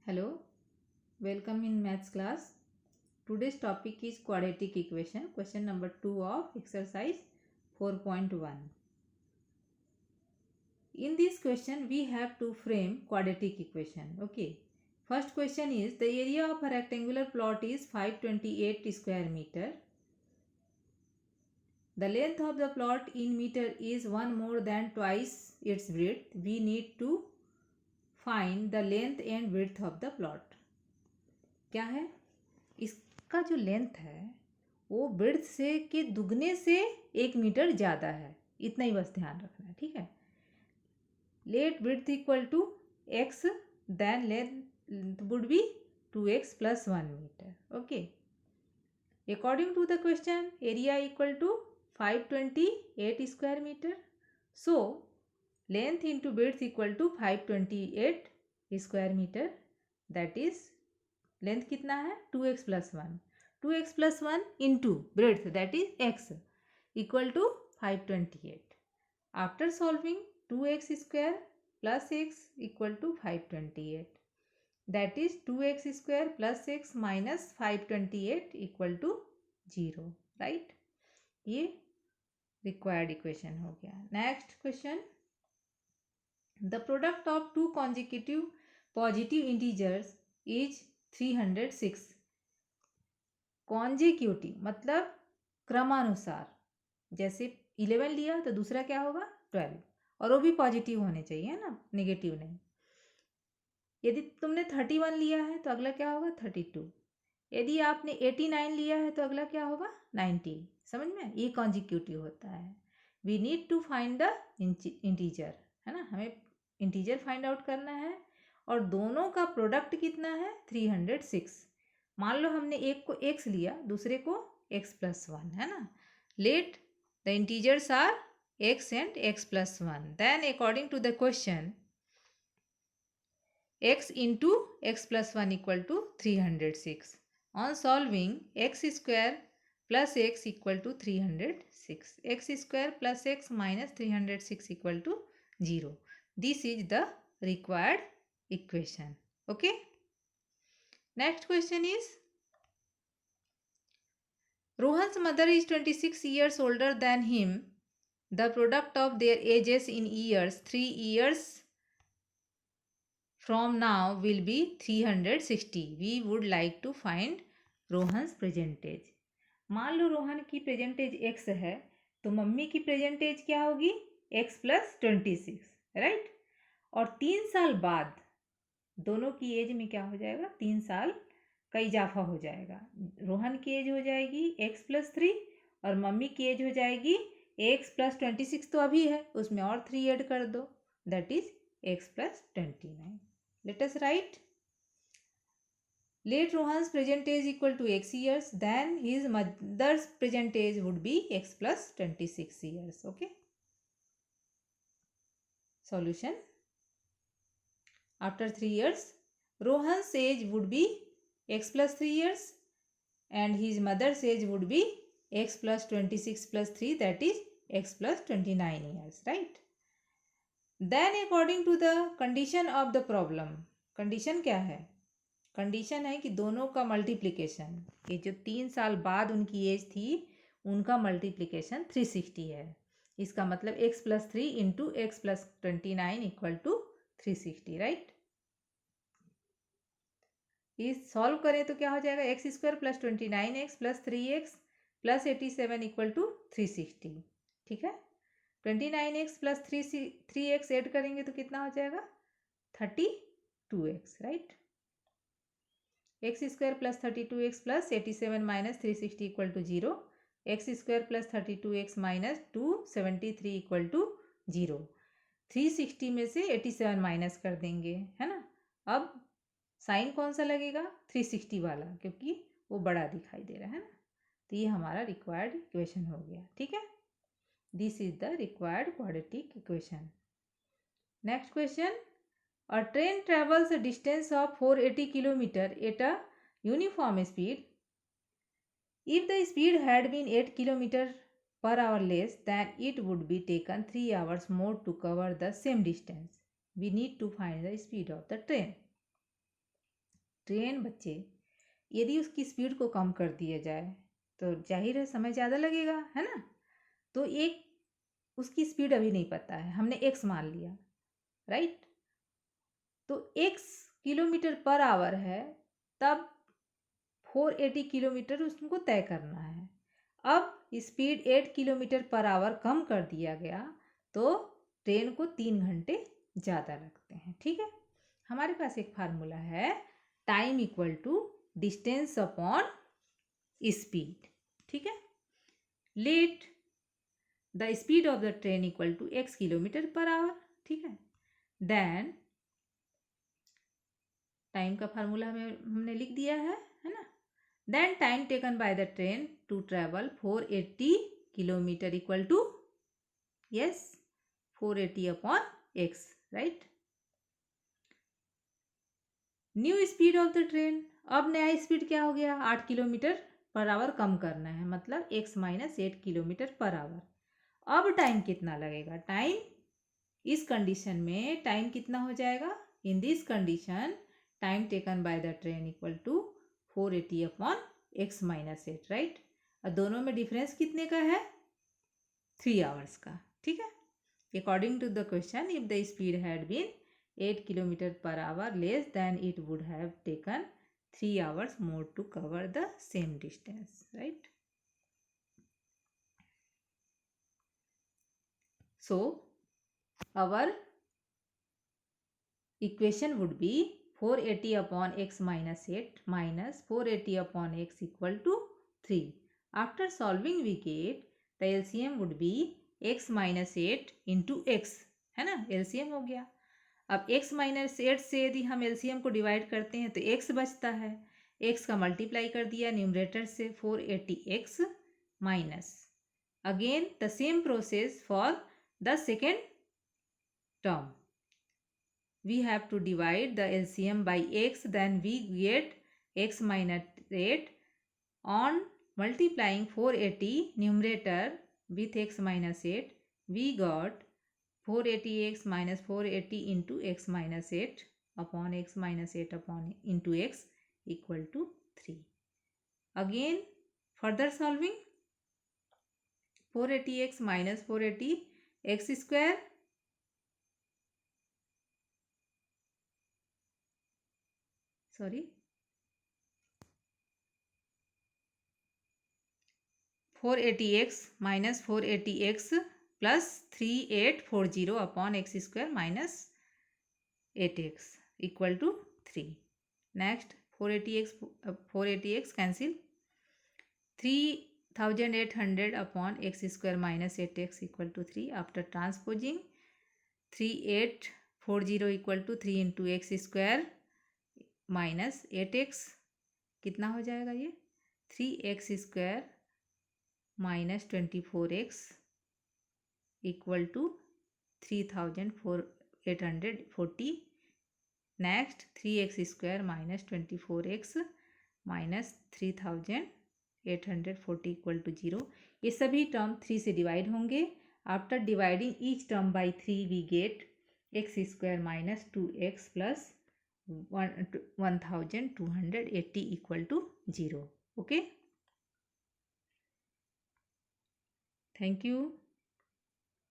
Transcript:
Hello, welcome in maths class. Today's topic is quadratic equation, question number 2 of exercise 4.1. In this question, we have to frame quadratic equation. Okay. First question is, the area of a rectangular plot is 528 square meter. The length of the plot in meter is 1 more than twice its width. We need to find the length and width of the plot. क्या है? इसका जो length है वो width से के दुगने से 1 मीटर ज़्यादा है, इतना ही बस ध्यान रखना है, ठीक है। Let width equal to x, then length would be 2x + 1 metre. Okay, according to the question area equal to 528 square metre, so length into width equal to 528 square metre, that is length कितना है 2x + 1, 2x + 1 into breadth that is x equal to 528. After solving 2x square plus x equal to 528, that is 2x square plus x minus 528 equal to 0, right. ये required equation हो गया। Next question, the product of two consecutive positive integers is 306. Consecutive मतलब क्रमानुसार, जैसे 11 लिया तो दूसरा क्या होगा 12, और वो भी पॉजिटिव होने चाहिए ना, नेगेटिव नहीं। यदि तुमने 31 लिया है तो अगला क्या होगा 32, यदि आपने 89 लिया है तो अगला क्या होगा 90। समझ में, ये कॉन्जिक्यूटिव होता है। We need to find the integer, है ना, हमें इंटीजर फाइंड आउट करना है, और दोनों का प्रोडक्ट कितना है 306। मान लो हमने एक को x लिया, दूसरे को x + 1, है ना। Let the integers are x and x + 1, then according to the question x into x + 1 equal to 306. On solving x square plus x equal to 306, x square plus x minus 306 equal to 0. This is the required equation. Okay, next question is, Rohan's mother is 26 years older than him. The product of their ages in years 3 years from now will be 360. We would like to find Rohan's present age. मान लो रोहन की present as x है, तो mummy की present as क्या होगी x + 26, right. और 3 साल बाद दोनों की एज में क्या हो जाएगा 3 साल का इजाफा हो जाएगा। रोहन की एज हो जाएगी x + 3 और मम्मी की एज हो जाएगी x + 26 तो अभी है, उसमें और 3 ऐड कर दो, that is x + 29. Let us write, let Rohan's present age equal to x years, then his mother's present age would be x + 26 years. Okay, solution, after 3 years Rohan's age would be x + 3 years and his mother's age would be x + 26 + 3, that is x + 29 years, right. Then according to the condition of the problem, condition क्या है, condition है कि दोनों का multiplication, ये जो 3 साल बाद उनकी एज थी उनका मल्टीप्लिकेशन 360 है। इसका मतलब x + 3 into x + 29 equal to 360, right. इस सॉल्व करें तो क्या हो जाएगा x square plus 29x plus 3x plus 87 equal to 360, ठीक है। 29x प्लस 3x ऐड करेंगे तो कितना हो जाएगा 32x, right. x square plus 32x plus 87 minus 360 equal to 0, x square plus 32x minus 273 equal to 0। 360 में से 87 माइनस कर देंगे, है ना। अब साइन कौन सा लगेगा 360 वाला, क्योंकि वो बड़ा दिखाई दे रहा है ना। तो ये हमारा रिक्वायर्ड इक्वेशन हो गया, ठीक है। This is the required quadratic equation. Next question, a train travels a distance of 480 kilometre at a uniform speed. If the speed had been 8 kilometre per hour less, then it would be taken 3 hours more to cover the same distance. We need to find the speed of the train. Train बच्चे यदि उसकी speed को कम कर दिया जाए तो जाहिर है समय ज़्यादा लगेगा, है ना। तो एक उसकी स्पीड अभी नहीं पता है, हमने एक्स मान लिया, राइट। तो एक्स किलोमीटर पर आवर है, तब 480 किलोमीटर उसको तय करना है। अब स्पीड 8 किलोमीटर पर आवर कम कर दिया गया तो ट्रेन को 3 घंटे ज़्यादा लगते हैं। ठीक है, हमारे पास एक फार्मूला है, time equal to distance upon speed. ठीक है, let the speed of the train equal to x kilometre per hour. ठीक है, देन टाइम का फार्मूला हमने लिख दिया है ना। Then time taken by the train to travel 480 kilometre equal to, yes, 480 upon x, right. New speed of the train, अब नया स्पीड क्या हो गया, 8 किलोमीटर पर आवर कम करना है, मतलब x minus 8 kilometre per our. अब टाइम कितना लगेगा, टाइम इस कंडीशन में टाइम कितना हो जाएगा, in this condition time taken by the train equal to 480 upon x minus 8, right. और दोनों में डिफरेंस कितने का है, 3 आवर्स का। ठीक है, according to the question, if the speed had been 8 kilometre per hour less then it would have taken 3 hours more to cover the same distance, right. So our equation would be 480 upon x minus 8 minus 480 upon x equal to 3. After solving we get the LCM would be x minus 8 into x, है ना, LCM हो गया। अब x minus 8 से यदि हम LCM को divide करते हैं तो x बचता है, x का मल्टीप्लाई कर दिया न्यूमरेटर से, 480x minus, again the same process for the second term. We have to divide the LCM by x, then we get x minus 8 on multiplying 480 numerator with x minus 8. We got 480x minus 480 into x minus 8 upon x minus 8 upon into x equal to 3. Again further solving, 480x minus 480 x square, sorry, 480x minus 480x plus 3840 upon x square minus 8x equal to 3. Next 480x cancel, 3800 upon x square minus 8x equal to 3. After transposing, 3840 equal to 3 into x square minus 8x, कितना हो जाएगा ये, 3x square minus 24x equal to 3840. Next 3x square minus 24x minus 3840 equal to 0. ये सभी term 3 से divide होंगे। After dividing each term by 3 we get x square minus 2x plus 1280 equal to 0. Okay, thank you.